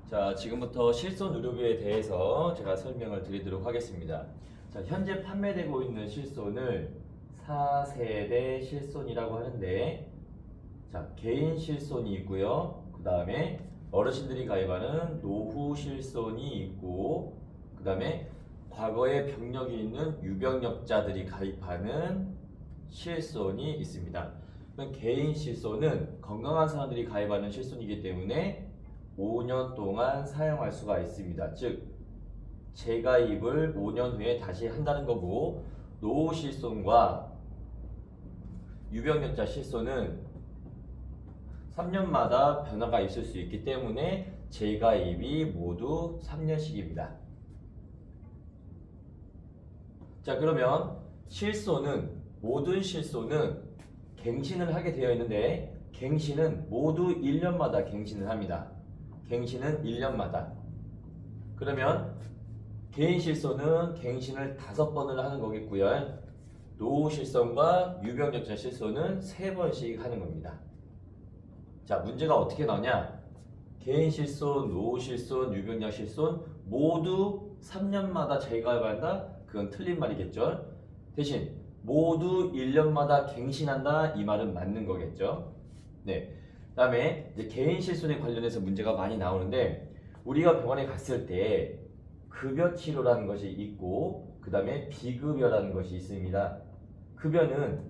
자, 지금부터 실손 의료비에 대해서 제가 설명을 드리도록 하겠습니다. 자, 현재 판매되고 있는 실손을 4세대 실손이라고 하는데, 자, 개인 실손이 있고요. 그 다음에 어르신들이 가입하는 노후 실손이 있고, 그 다음에 과거에 병력이 있는 유병력자들이 가입하는 실손이 있습니다. 개인 실손은 건강한 사람들이 가입하는 실손이기 때문에 5년 동안 사용할 수가 있습니다. 즉 재가입을 5년 후에 다시 한다는 거고, 노후 실손과 유병력자 실손은 3년마다 변화가 있을 수 있기 때문에 재가입이 모두 3년씩입니다. 자, 그러면 모든 실손은 갱신을 하게 되어 있는데, 갱신은 모두 1년마다 갱신을 합니다. 갱신은 1년마다. 그러면 개인 실손은 갱신을 5번을 하는 거겠고요. 노후 실손과 유병력자 실손은 3번씩 하는 겁니다. 자, 문제가 어떻게 나오냐? 개인 실손, 노후 실손, 유병력 실손 모두 3년마다 재가입한다? 그건 틀린 말이겠죠. 대신 모두 1년마다 갱신한다? 이 말은 맞는 거겠죠. 네. 그 다음에 이제 개인 실손에 관련해서 문제가 많이 나오는데, 우리가 병원에 갔을 때 급여 치료라는 것이 있고, 그 다음에 비급여라는 것이 있습니다. 급여는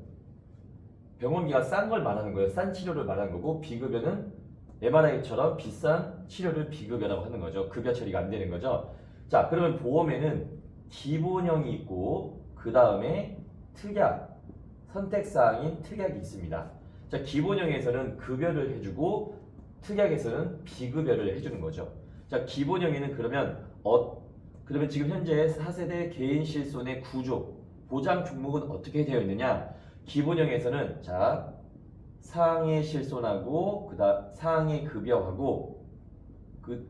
병원비가 싼 걸 말하는 거예요. 싼 치료를 말하는 거고, 비급여는 MRI처럼 비싼 치료를 비급여라고 하는 거죠. 급여 처리가 안 되는 거죠. 자, 그러면 보험에는 기본형이 있고, 그 다음에 특약, 선택사항인 특약이 있습니다. 자, 기본형에서는 급여를 해주고 특약에서는 비급여를 해주는 거죠. 자, 기본형에는 그러면 지금 현재 4세대 개인 실손의 구조, 보장 종목은 어떻게 되어 있느냐? 기본형에서는 자, 상해 실손하고 상해 급여하고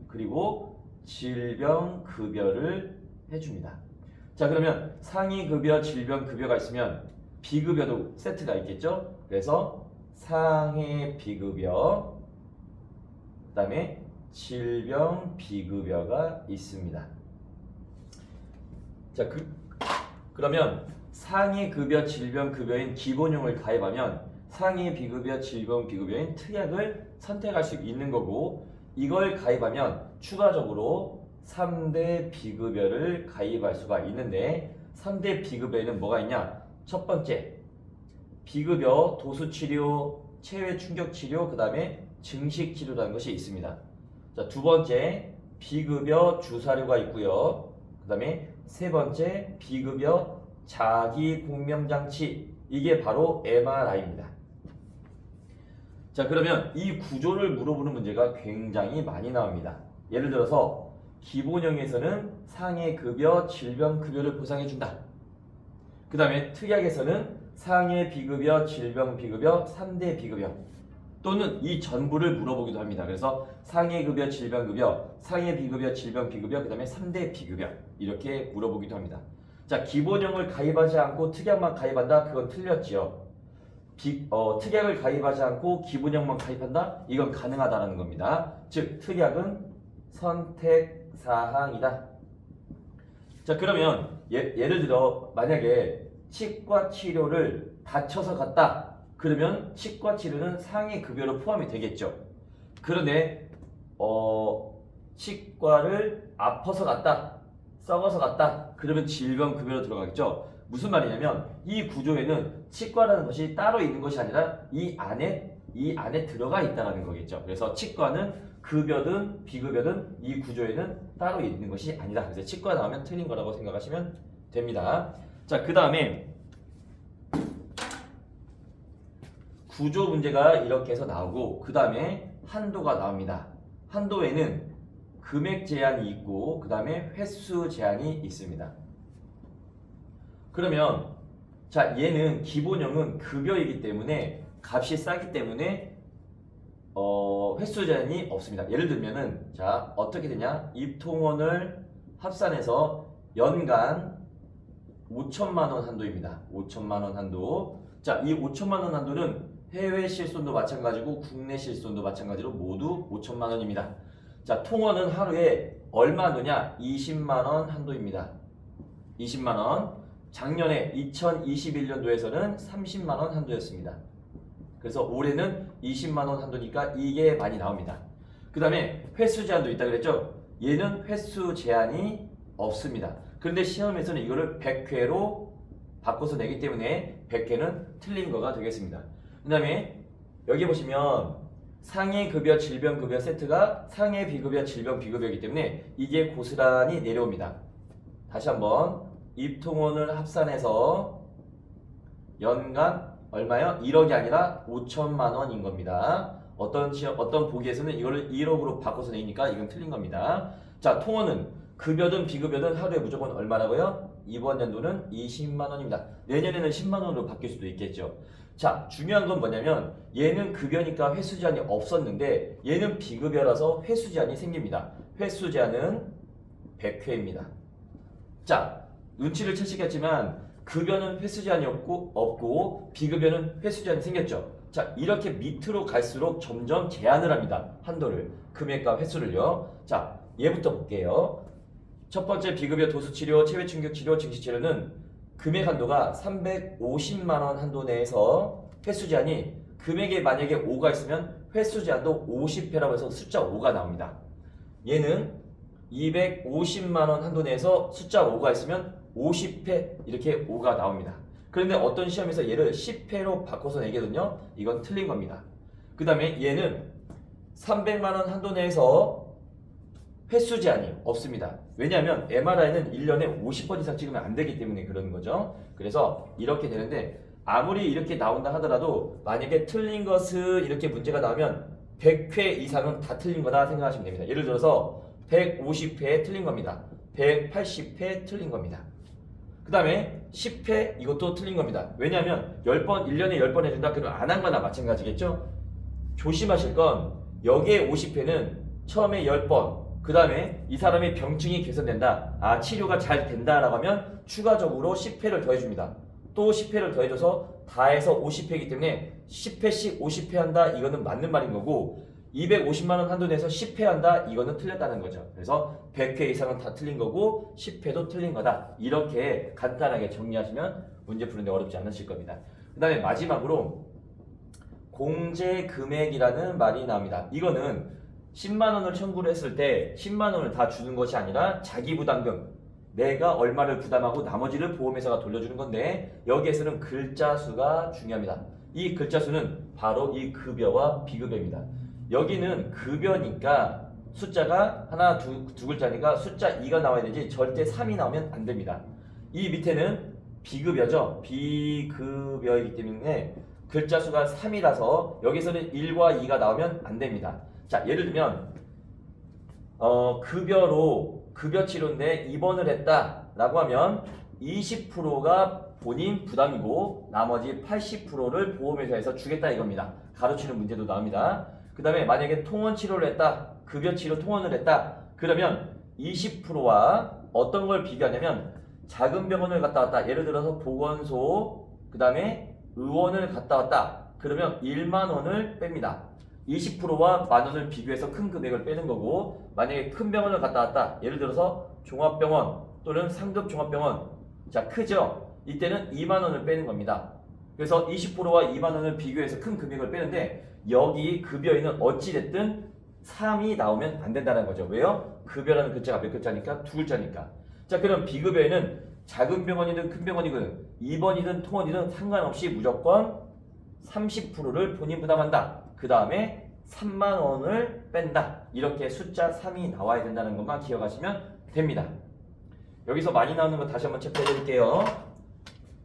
그리고 질병 급여를 해줍니다. 자, 그러면 상해 급여, 질병 급여가 있으면 비급여도 세트가 있겠죠? 그래서 상해 비급여, 그 다음에 질병 비급여가 있습니다. 자, 그러면 상해 급여, 질병 급여인 기본형을 가입하면 상해 비급여, 질병 비급여인 특약을 선택할 수 있는 거고, 이걸 가입하면 추가적으로 3대 비급여를 가입할 수가 있는데, 3대 비급여에는 뭐가 있냐? 첫 번째, 비급여, 도수치료, 체외 충격치료, 그 다음에 증식치료라는 것이 있습니다. 자, 두 번째, 비급여 주사료가 있고요. 그 다음에 세 번째, 비급여 자기공명장치, 이게 바로 MRI입니다. 자, 그러면 이 구조를 물어보는 문제가 굉장히 많이 나옵니다. 예를 들어서 기본형에서는 상해 급여, 질병 급여를 보상해준다. 그 다음에 특약에서는 상해 비급여, 질병 비급여, 3대 비급여, 또는 이 전부를 물어보기도 합니다. 그래서 상해 급여, 질병 급여, 상해 비급여, 질병 비급여, 그 다음에 3대 비급여, 이렇게 물어보기도 합니다. 자, 기본형을 가입하지 않고 특약만 가입한다? 그건 틀렸지요. 특약을 가입하지 않고 기본형만 가입한다? 이건 가능하다는 겁니다. 즉, 특약은 선택사항이다. 자, 그러면 예를 들어 만약에 치과 치료를 다쳐서 갔다. 그러면 치과 치료는 상해 급여로 포함이 되겠죠. 그런데 치과를 아파서 갔다, 썩어서 갔다. 그러면 질병 급여로 들어가겠죠. 무슨 말이냐면 이 구조에는 치과라는 것이 따로 있는 것이 아니라 이 안에 들어가 있다는 거겠죠. 그래서 치과는 급여든 비급여든 이 구조에는 따로 있는 것이 아니다. 그래서 치과 나오면 틀린 거라고 생각하시면 됩니다. 자, 그 다음에 구조 문제가 이렇게 해서 나오고, 그 다음에 한도가 나옵니다. 한도에는 금액 제한이 있고, 그 다음에 횟수 제한이 있습니다. 그러면 자, 얘는 기본형은 급여이기 때문에 값이 싸기 때문에 횟수 제한이 없습니다. 예를 들면은 자, 어떻게 되냐? 입통원을 합산해서 연간 5천만 원 한도입니다. 5천만 원 한도. 자, 이 5천만 원 한도는 해외 실손도 마찬가지고 국내 실손도 마찬가지로 모두 5천만 원입니다. 자, 통원은 하루에 얼마 한도냐? 20만 원 한도입니다. 20만 원. 작년에 2021년도에서는 30만 원 한도였습니다. 그래서 올해는 20만 원 한도니까 이게 많이 나옵니다. 그 다음에 횟수 제한도 있다 그랬죠? 얘는 횟수 제한이 없습니다. 그런데 시험에서는 이거를 100회로 바꿔서 내기 때문에 100회는 틀린 거가 되겠습니다. 그 다음에 여기 보시면 상해 급여, 질병 급여 세트가 상해 비급여, 질병 비급여이기 때문에 이게 고스란히 내려옵니다. 다시 한번 입통원을 합산해서 연간 얼마요? 1억이 아니라 5천만 원인 겁니다. 어떤 보기에서는 이거를 1억으로 바꿔서 내니까 이건 틀린 겁니다. 자, 통원은 급여든 비급여든 하루에 무조건 얼마라고요? 이번 연도는 20만 원입니다. 내년에는 10만 원으로 바뀔 수도 있겠죠. 자, 중요한 건 뭐냐면 얘는 급여니까 횟수 제한이 없었는데 얘는 비급여라서 횟수 제한이 생깁니다. 횟수 제한은 100회입니다. 자, 눈치를 채시겠지만 급여는 횟수 제한이 없고 비급여는 횟수 제한이 생겼죠. 자, 이렇게 밑으로 갈수록 점점 제한을 합니다. 한도를, 금액과 횟수를요. 자, 얘부터 볼게요. 첫 번째 비급여 도수치료, 체외충격치료, 증시치료는 금액 한도가 350만 원 한도 내에서 횟수 제한이 금액에 만약에 5가 있으면 횟수 제한도 50회라고 해서 숫자 5가 나옵니다. 얘는 250만 원 한도 내에서 숫자 5가 있으면 50회 이렇게 5가 나옵니다. 그런데 어떤 시험에서 얘를 10회로 바꿔서 내거든요. 이건 틀린 겁니다. 그 다음에 얘는 300만 원 한도 내에서 횟수 제한이 없습니다. 왜냐하면 MRI는 1년에 50번 이상 찍으면 안 되기 때문에 그러는 거죠. 그래서 이렇게 되는데 아무리 이렇게 나온다 하더라도 만약에 틀린 것은 이렇게 문제가 나오면 100회 이상은 다 틀린 거다 생각하시면 됩니다. 예를 들어서 150회 틀린 겁니다. 180회 틀린 겁니다. 그 다음에 10회 이것도 틀린 겁니다. 왜냐하면 10번, 1년에 10번 해준다? 그러면 안 한 거나 마찬가지겠죠? 조심하실 건 여기에 50회는 처음에 10번 그 다음에 이 사람의 병증이 개선된다. 아, 치료가 잘 된다라고 하면 추가적으로 10회를 더해줍니다. 또 10회를 더해줘서 다 해서 50회이기 때문에 10회씩 50회 한다. 이거는 맞는 말인 거고 250만 원 한도 내에서 10회 한다. 이거는 틀렸다는 거죠. 그래서 100회 이상은 다 틀린 거고 10회도 틀린 거다. 이렇게 간단하게 정리하시면 문제 푸는데 어렵지 않으실 겁니다. 그 다음에 마지막으로 공제금액이라는 말이 나옵니다. 이거는 10만 원을 청구를 했을 때 10만 원을 다 주는 것이 아니라 자기 부담금 내가 얼마를 부담하고 나머지를 보험회사가 돌려주는 건데 여기에서는 글자 수가 중요합니다. 이 글자 수는 바로 이 급여와 비급여입니다. 여기는 급여니까 숫자가 하나 두 글자니까 숫자 2가 나와야 되지 절대 3이 나오면 안 됩니다. 이 밑에는 비급여죠. 비급여이기 때문에 글자 수가 3이라서 여기서는 1과 2가 나오면 안 됩니다. 자, 예를 들면 급여 치료인데 입원을 했다라고 하면 20%가 본인 부담이고 나머지 80%를 보험회사에서 주겠다 이겁니다. 가로치는 문제도 나옵니다. 그 다음에 만약에 통원 치료를 했다, 급여 치료 통원을 했다, 그러면 20%와 어떤 걸 비교하냐면 작은 병원을 갔다 왔다. 예를 들어서 보건소, 그 다음에 의원을 갔다 왔다. 그러면 1만 원을 뺍니다. 20%와 만 원을 비교해서 큰 금액을 빼는 거고 만약에 큰 병원을 갔다 왔다. 예를 들어서 종합병원 또는 상급 종합병원. 자, 크죠? 이때는 2만 원을 빼는 겁니다. 그래서 20%와 2만 원을 비교해서 큰 금액을 빼는데 여기 급여에는 어찌됐든 3이 나오면 안 된다는 거죠. 왜요? 급여라는 글자가 몇 글자니까? 두 글자니까. 자, 그럼 비급여에는 작은 병원이든 큰 병원이든 입원이든 통원이든 상관없이 무조건 30%를 본인 부담한다. 그 다음에 3만 원을 뺀다. 이렇게 숫자 3이 나와야 된다는 것만 기억하시면 됩니다. 여기서 많이 나오는 거 다시 한번 체크해 드릴게요.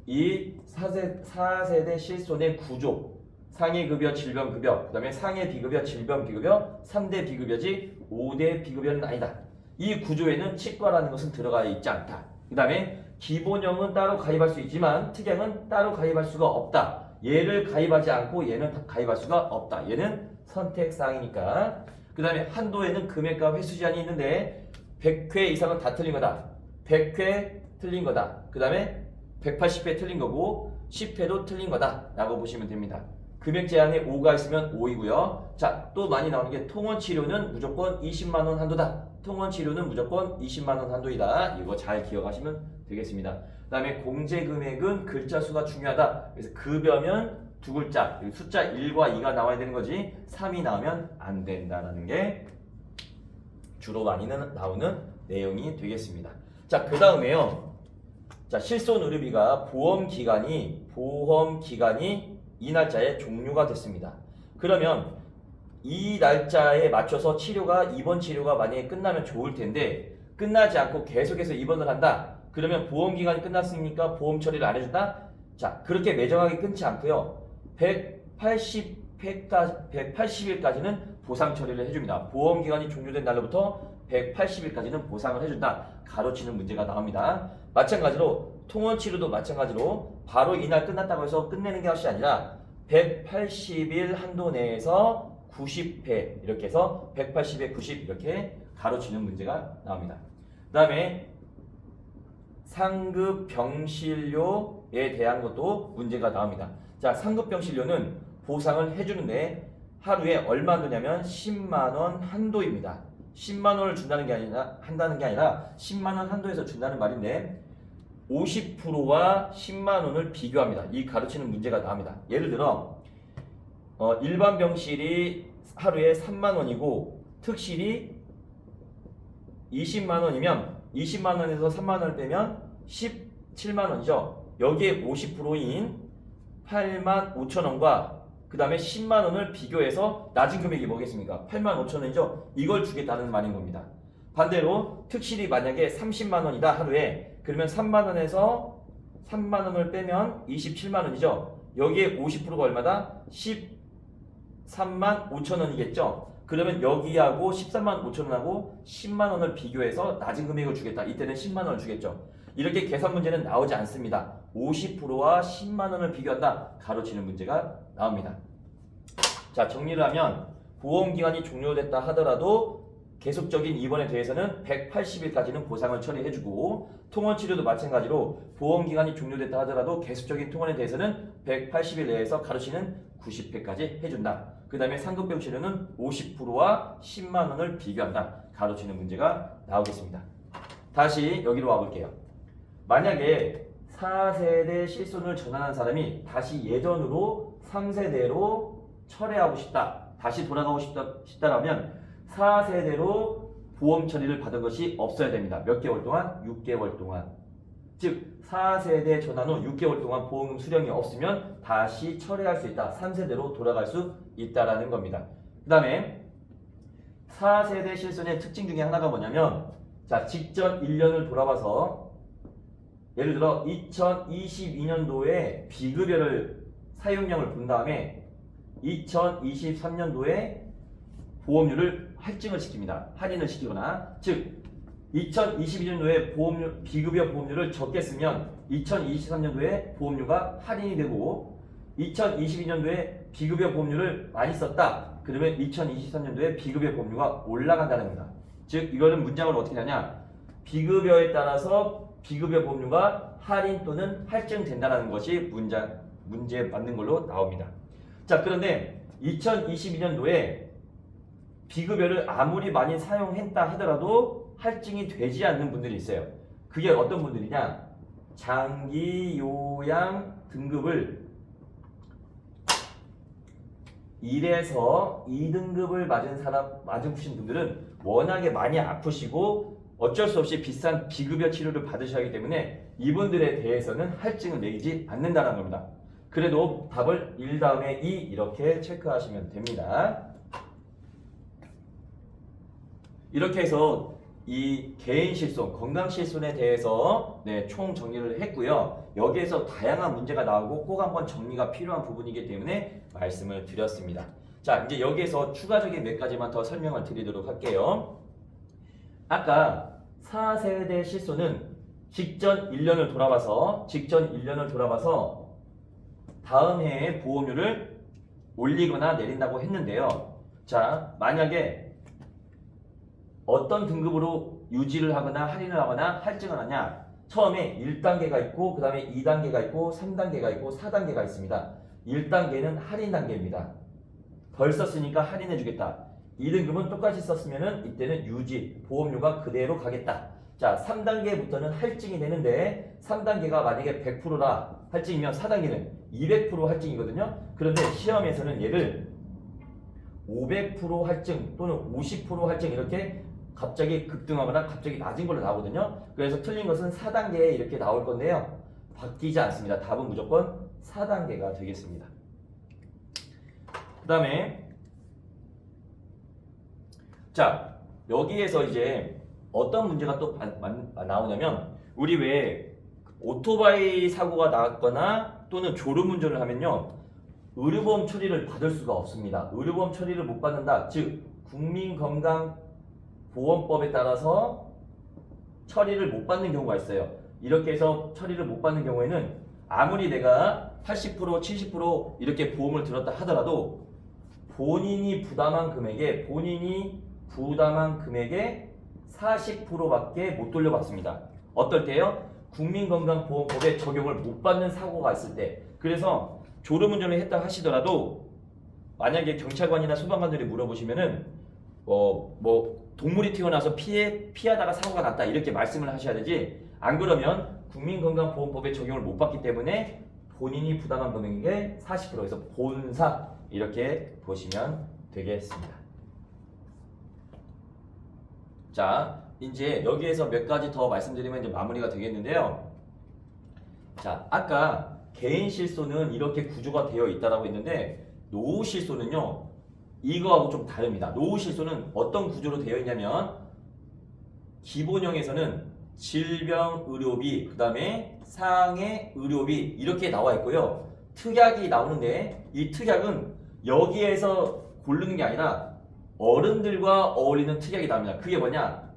이 4세대 실손의 구조, 상해 급여, 질병 급여, 그 다음에 상해 비급여, 질병 비급여, 3대 비급여지 5대 비급여는 아니다. 이 구조에는 치과라는 것은 들어가 있지 않다. 그 다음에 기본형은 따로 가입할 수 있지만 특약은 따로 가입할 수가 없다. 얘를 가입하지 않고 얘는 가입할 수가 없다. 얘는 선택사항이니까. 그 다음에 한도에는 금액과 횟수 제한이 있는데 100회 이상은 다 틀린 거다. 100회 틀린 거다. 그 다음에 180회 틀린 거고 10회도 틀린 거다 라고 보시면 됩니다. 금액 제한에 5가 있으면 5이고요. 자, 또 많이 나오는 게 통원 치료는 무조건 20만 원 한도다. 통원 치료는 무조건 20만 원 한도이다. 이거 잘 기억하시면 되겠습니다. 그다음에 공제 금액은 글자 수가 중요하다. 그래서 급여면 두 글자, 숫자 1과 2가 나와야 되는 거지 3이 나오면 안 된다라는 게 주로 많이 나오는 내용이 되겠습니다. 자, 그 다음에요. 자, 실손의료비가 보험 기간이 이 날짜에 종료가 됐습니다. 그러면 이 날짜에 맞춰서 입원 치료가 만약에 끝나면 좋을 텐데 끝나지 않고 계속해서 입원을 한다. 그러면 보험 기간이 끝났으니까 보험 처리를 안 해준다. 자, 그렇게 매정하게 끊지 않고요. 180일까지는 보상 처리를 해줍니다. 보험 기간이 종료된 날로부터 180일까지는 보상을 해준다. 가로치는 문제가 나옵니다. 마찬가지로 통원 치료도 마찬가지로 바로 이날 끝났다고 해서 끝내는 것이 아니라 180일 한도 내에서 90회 이렇게 해서 180에 90 이렇게 가로치는 문제가 나옵니다. 그 다음에 상급 병실료에 대한 것도 문제가 나옵니다. 자, 상급 병실료는 보상을 해주는데 하루에 얼마 한도냐면 10만 원 한도입니다. 10만 원을 준다는 게 아니라 10만 원 한도에서 준다는 말인데 50%와 10만 원을 비교합니다. 이 가르치는 문제가 나옵니다. 예를 들어 일반 병실이 하루에 3만 원이고 특실이 20만 원이면 20만 원에서 3만 원을 빼면 17만 원이죠. 여기에 50%인 8만 5천 원과 그 다음에 10만 원을 비교해서 낮은 금액이 뭐겠습니까? 8만 5천 원이죠. 이걸 주겠다는 말인 겁니다. 반대로 특실이 만약에 30만 원이다 하루에 그러면 3만 원에서 3만 원을 빼면 27만 원이죠. 여기에 50%가 얼마다? 13만 5천 원이겠죠. 그러면 여기하고 13만 5천 원하고 10만 원을 비교해서 낮은 금액을 주겠다. 이때는 10만 원을 주겠죠. 이렇게 계산 문제는 나오지 않습니다. 50%와 10만 원을 비교한다. 가로치는 문제가 나옵니다. 자, 정리를 하면 보험기간이 종료됐다 하더라도 계속적인 입원에 대해서는 180일까지는 보상을 처리해주고 통원치료도 마찬가지로 보험기간이 종료됐다 하더라도 계속적인 통원에 대해서는 180일 내에서 가로치는 90회까지 해준다. 그 다음에 상급병치료는 50%와 10만 원을 비교한다. 가로치는 문제가 나오겠습니다. 다시 여기로 와볼게요. 만약에 4세대 실손을 전환한 사람이 다시 예전으로 3세대로 철회하고 싶다. 다시 돌아가고 싶다라면 4세대로 보험 처리를 받은 것이 없어야 됩니다. 몇 개월 동안? 6개월 동안. 즉 4세대 전환 후 6개월 동안 보험금 수령이 없으면 다시 철회할 수 있다. 3세대로 돌아갈 수 있다라는 겁니다. 그 다음에 4세대 실손의 특징 중에 하나가 뭐냐면 자, 직전 1년을 돌아봐서 예를 들어 2022년도에 비급여를 사용량을 본 다음에 2023년도에 보험료를 할증을 시킵니다. 할인을 시키거나 즉 2022년도에 비급여 보험료를 적게 쓰면 2023년도에 보험료가 할인이 되고 2022년도에 비급여 보험료를 많이 썼다. 그러면 2023년도에 비급여 보험료가 올라간다는 겁니다. 즉 이거는 문장을 어떻게 하냐? 비급여에 따라서 비급여 보험료가 할인 또는 할증된다는 것이 문제에 맞는 걸로 나옵니다. 자, 그런데 2022년도에 비급여를 아무리 많이 사용했다 하더라도 할증이 되지 않는 분들이 있어요. 그게 어떤 분들이냐? 장기 요양 등급을 1에서 2등급을 맞으신 분들은 워낙에 많이 아프시고 어쩔 수 없이 비싼 비급여 치료를 받으셔야 하기 때문에 이분들에 대해서는 할증을 매기지 않는다는 겁니다. 그래도 답을 1 다음에 2 이렇게 체크하시면 됩니다. 이렇게 해서 이 개인 실손, 건강 실손에 대해서 총 정리를 했고요. 여기에서 다양한 문제가 나오고 꼭 한번 정리가 필요한 부분이기 때문에 말씀을 드렸습니다. 자, 이제 여기에서 추가적인 몇 가지만 더 설명을 드리도록 할게요. 아까 4세대 실손은 직전 1년을 돌아봐서 다음 해에 보험료를 올리거나 내린다고 했는데요. 자, 만약에 어떤 등급으로 유지를 하거나 할인을 하거나 할증을 하냐? 처음에 1단계가 있고 그 다음에 2단계가 있고 3단계가 있고 4단계가 있습니다. 1단계는 할인 단계입니다. 덜 썼으니까 할인해 주겠다. 2등급은 똑같이 썼으면은 이때는 유지, 보험료가 그대로 가겠다. 자, 3단계부터는 할증이 되는데 3단계가 만약에 100%라 할증이면 4단계는 200% 할증이거든요. 그런데 시험에서는 얘를 500% 할증 또는 50% 할증 이렇게 갑자기 급등하거나 갑자기 낮은 걸로 나오거든요. 그래서 틀린 것은 4단계에 이렇게 나올 건데요. 바뀌지 않습니다. 답은 무조건 4단계가 되겠습니다. 그 다음에 자, 여기에서 이제 어떤 문제가 또 나오냐면 우리 왜 오토바이 사고가 났거나 또는 졸음운전을 하면요 의료보험 처리를 받을 수가 없습니다. 의료보험 처리를 못 받는다. 즉 국민건강보험법에 따라서 처리를 못 받는 경우가 있어요. 이렇게 해서 처리를 못 받는 경우에는 아무리 내가 80% 70% 이렇게 보험을 들었다 하더라도 본인이 부담한 금액의 40%밖에 못 돌려받습니다. 어떨 때요? 국민건강보험법에 적용을 못 받는 사고가 있을 때. 그래서 졸음운전을 했다 하시더라도 만약에 경찰관이나 소방관들이 물어보시면은 동물이 튀어나와서 피하다가 사고가 났다 이렇게 말씀을 하셔야 되지. 안 그러면 국민건강보험법에 적용을 못 받기 때문에 본인이 부담한 금액의 40%에서 본사 이렇게 보시면 되겠습니다. 자, 이제 여기에서 몇 가지 더 말씀드리면 이제 마무리가 되겠는데요. 자, 아까 개인 실손은 이렇게 구조가 되어 있다라고 했는데 노후 실손은요 이거하고 좀 다릅니다. 노후 실손은 어떤 구조로 되어 있냐면 기본형에서는 질병의료비, 그 다음에 상해의료비 이렇게 나와 있고요. 특약이 나오는데 이 특약은 여기에서 고르는 게 아니라 어른들과 어울리는 특약이 나옵니다. 그게 뭐냐?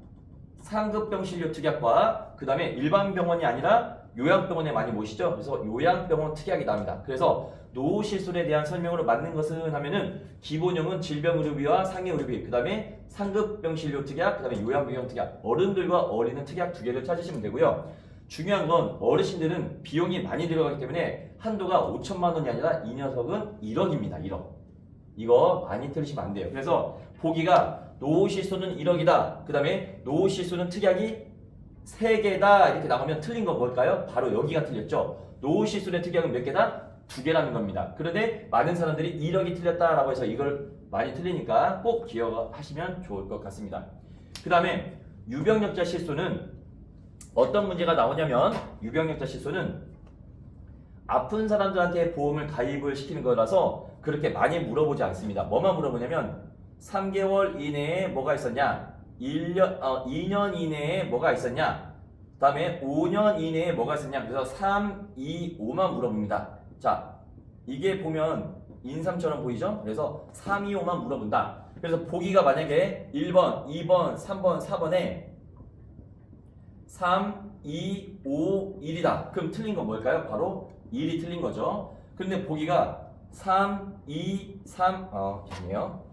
상급병실료 특약과 그 다음에 일반 병원이 아니라 요양병원에 많이 모시죠. 그래서 요양병원 특약이 나옵니다. 그래서 노후 실손에 대한 설명으로 맞는 것은 하면은 기본형은 질병의료비와 상해의료비, 그 다음에 상급병실료 특약, 그 다음에 요양병원 특약, 어른들과 어울리는 특약 두 개를 찾으시면 되고요. 중요한 건 어르신들은 비용이 많이 들어가기 때문에 한도가 5천만 원이 아니라 이 녀석은 1억입니다. 1억. 이거 많이 틀리시면 안 돼요. 그래서 보기가 노후 실손은 1억이다. 그 다음에 노후 실손은 특약이 3개다 이렇게 나오면 틀린 건 뭘까요? 바로 여기가 틀렸죠. 노후 실손의 특약은 몇 개다? 2개라는 겁니다. 그런데 많은 사람들이 1억이 틀렸다라고 해서 이걸 많이 틀리니까 꼭 기억하시면 좋을 것 같습니다. 그 다음에 유병력자 실손은 어떤 문제가 나오냐면 유병력자 실손은 아픈 사람들한테 보험을 가입을 시키는 거라서 그렇게 많이 물어보지 않습니다. 뭐만 물어보냐면 3개월 이내에 뭐가 있었냐? 2년 이내에 뭐가 있었냐? 그 다음에 5년 이내에 뭐가 있었냐? 그래서 3, 2, 5만 물어봅니다. 자, 이게 보면 인삼처럼 보이죠? 그래서 3, 2, 5만 물어본다. 그래서 보기가 만약에 1번, 2번, 3번, 4번에 3, 2, 5, 1이다. 그럼 틀린 건 뭘까요? 바로 1이 틀린 거죠. 근데 보기가 3, 2, 3, 죄송해요.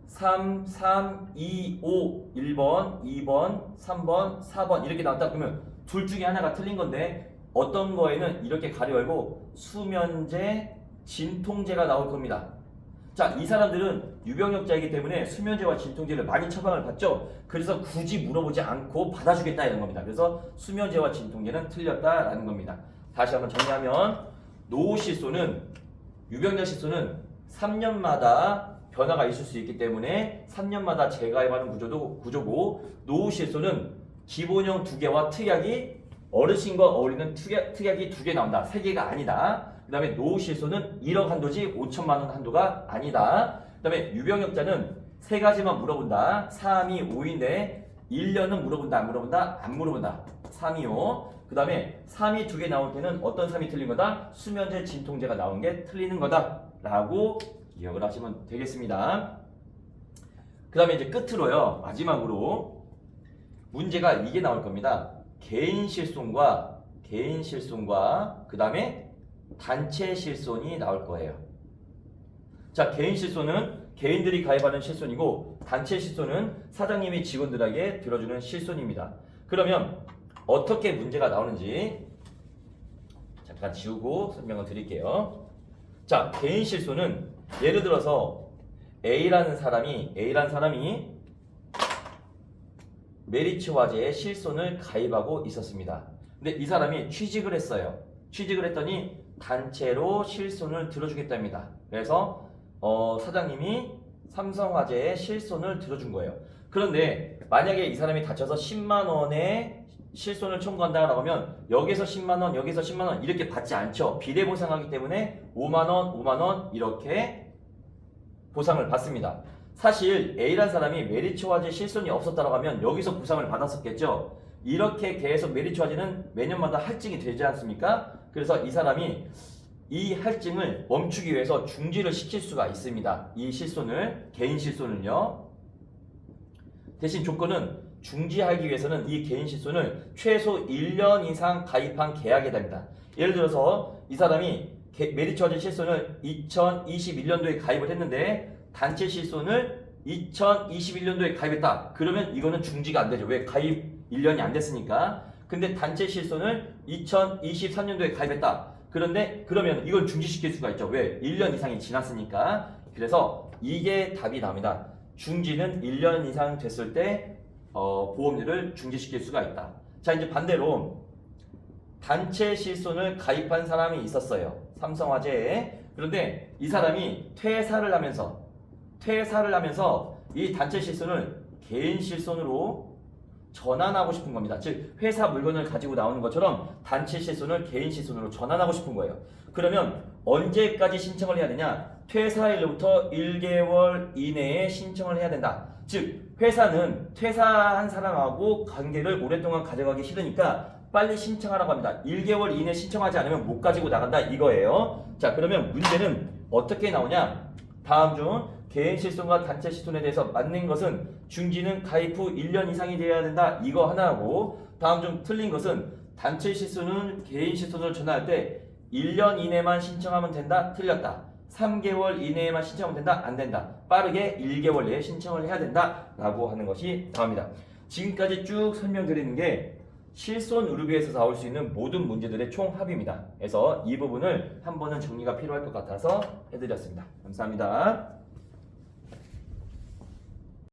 3, 3, 2, 5, 1번, 2번, 3번, 4번 이렇게 나왔다. 그러면 둘 중에 하나가 틀린 건데 어떤 거에는 이렇게 가려 열고 수면제, 진통제가 나올 겁니다. 자, 이 사람들은 유병력자이기 때문에 수면제와 진통제를 많이 처방을 받죠. 그래서 굳이 물어보지 않고 받아주겠다 이런 겁니다. 그래서 수면제와 진통제는 틀렸다라는 겁니다. 다시 한번 정리하면 노후 실손은 유병력 실손은 3년마다 변화가 있을 수 있기 때문에 3년마다 재가입하는 구조고 노후 실손은 기본형 2개와 특약이 어르신과 어울리는 특약이 2개 나온다. 3개가 아니다. 그 다음에 노후 실손은 1억 한도지 5천만 원 한도가 아니다. 그 다음에 유병력자는 3가지만 물어본다. 3, 2, 5인데 1년은 물어본다. 안 물어본다. 안 물어본다. 3, 2, 5. 그 다음에 3이 2개 나올 때는 어떤 3이 틀린 거다? 수면제, 진통제가 나온 게 틀리는 거다. 라고 기억을 하시면 되겠습니다. 그 다음에 이제 끝으로요. 마지막으로 문제가 이게 나올 겁니다. 개인 실손과 그 다음에 단체 실손이 나올 거예요. 자, 개인 실손은 개인들이 가입하는 실손이고 단체 실손은 사장님이 직원들에게 들어주는 실손입니다. 그러면 어떻게 문제가 나오는지 자, 잠깐 지우고 설명을 드릴게요. 자, 개인 실손은 예를 들어서 A라는 사람이 메리츠 화재에 실손을 가입하고 있었습니다. 근데 이 사람이 취직을 했어요. 취직을 했더니 단체로 실손을 들어주겠답니다. 그래서 사장님이 삼성화재에 실손을 들어준 거예요. 그런데 만약에 이 사람이 다쳐서 10만 원의 실손을 청구한다라고 하면 여기서 10만 원, 여기서 10만 원 이렇게 받지 않죠. 비례 보상하기 때문에 5만 원, 5만 원 이렇게 보상을 받습니다. 사실 A라는 사람이 메리츠 화재 실손이 없었다라고 하면 여기서 보상을 받았었겠죠. 이렇게 계속 메리츠 화재는 매년마다 할증이 되지 않습니까? 그래서 이 사람이 이 할증을 멈추기 위해서 중지를 시킬 수가 있습니다. 이 실손을, 개인 실손을요. 대신 조건은 중지하기 위해서는 이 개인 실손을 최소 1년 이상 가입한 계약이 됩니다. 예를 들어서 이 사람이 메리츠 화재 실손을 2021년도에 가입을 했는데 단체 실손을 2021년도에 가입했다. 그러면 이거는 중지가 안 되죠. 왜? 가입 1년이 안 됐으니까. 근데 단체 실손을 2023년도에 가입했다. 그러면 이걸 중지시킬 수가 있죠. 왜? 1년 이상이 지났으니까. 그래서 이게 답이 나옵니다. 중지는 1년 이상 됐을 때 보험료를 중지시킬 수가 있다. 자, 이제 반대로 단체 실손을 가입한 사람이 있었어요. 삼성화재에. 그런데 이 사람이 퇴사를 하면서 이 단체 실손을 개인 실손으로 전환하고 싶은 겁니다. 즉 회사 물건을 가지고 나오는 것처럼 단체 실손을 개인 실손으로 전환하고 싶은 거예요. 그러면 언제까지 신청을 해야 되냐? 퇴사일로부터 1개월 이내에 신청을 해야 된다. 즉 회사는 퇴사한 사람하고 관계를 오랫동안 가져가기 싫으니까 빨리 신청하라고 합니다. 1개월 이내 신청하지 않으면 못 가지고 나간다 이거예요. 자, 그러면 문제는 어떻게 나오냐? 다음 중 개인 실손과 단체 실손에 대해서 맞는 것은 중지는 가입 후 1년 이상이 되어야 된다. 이거 하나하고 다음 중 틀린 것은 단체 실손은 개인 실손을 전환할 때 1년 이내만 신청하면 된다. 틀렸다. 3개월 이내에만 신청하면 된다. 안 된다. 빠르게 1개월 내에 신청을 해야 된다. 라고 하는 것이 나옵니다. 지금까지 쭉 설명드리는 게 실손 의료비에서 나올 수 있는 모든 문제들의 총합입니다. 그래서 이 부분을 한 번은 정리가 필요할 것 같아서 해드렸습니다. 감사합니다.